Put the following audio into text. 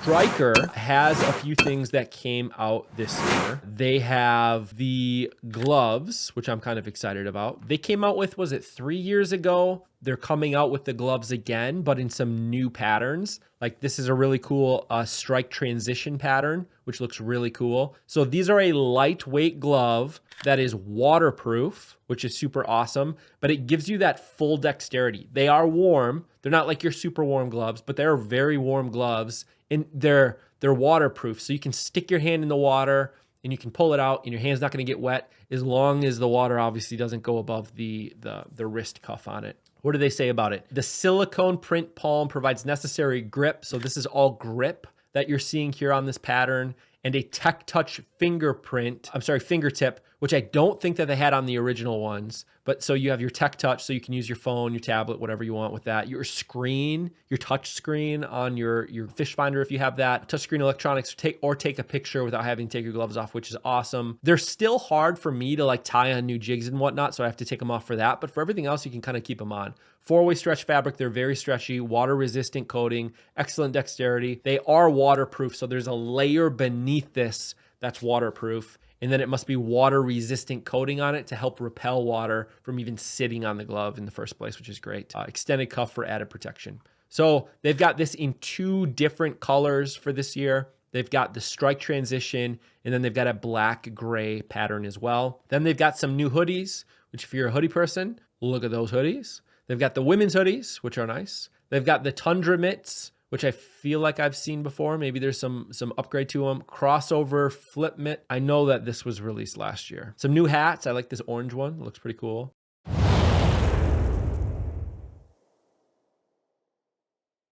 Stryker has a few things that came out this year. They have the gloves, which I'm kind of excited about. They came out with, was it 3 years ago? They're coming out with the gloves again, but in some new patterns. Like this is a really cool Stryk transition pattern, which looks really cool. So these are a lightweight glove that is waterproof, which is super awesome, but it gives you that full dexterity. They are warm. They're not like your super warm gloves, but they're very warm gloves, and they're waterproof. So you can stick your hand in the water and you can pull it out and your hand's not gonna get wet as long as the water obviously doesn't go above the wrist cuff on it. What do they say about it? The silicone print palm provides necessary grip. So this is all grip that you're seeing here on this pattern, and a Tech Touch fingertip, which I don't think that they had on the original ones. But so you have your Tech Touch, so you can use your phone, your tablet, whatever you want with that. Your screen, your touch screen on your fish finder, if you have that. Touchscreen electronics, take a picture without having to take your gloves off, which is awesome. They're still hard for me to like tie on new jigs and whatnot, so I have to take them off for that. But for everything else, you can kind of keep them on. 4-way stretch fabric, they're very stretchy, water resistant coating, excellent dexterity. They are waterproof, so there's a layer beneath this that's waterproof. And then it must be water resistant coating on it to help repel water from even sitting on the glove in the first place, which is great. Extended cuff for added protection. So they've got this in 2 different colors for this year. They've got the Stryk transition, and then they've got a black gray pattern as well. Then they've got some new hoodies, which if you're a hoodie person, look at those hoodies. They've got the women's hoodies, which are nice. They've got the Tundra mitts, which I feel like I've seen before. Maybe there's some upgrade to them. Crossover flip mitt. I know that this was released last year. Some new hats. I like this orange one. It looks pretty cool.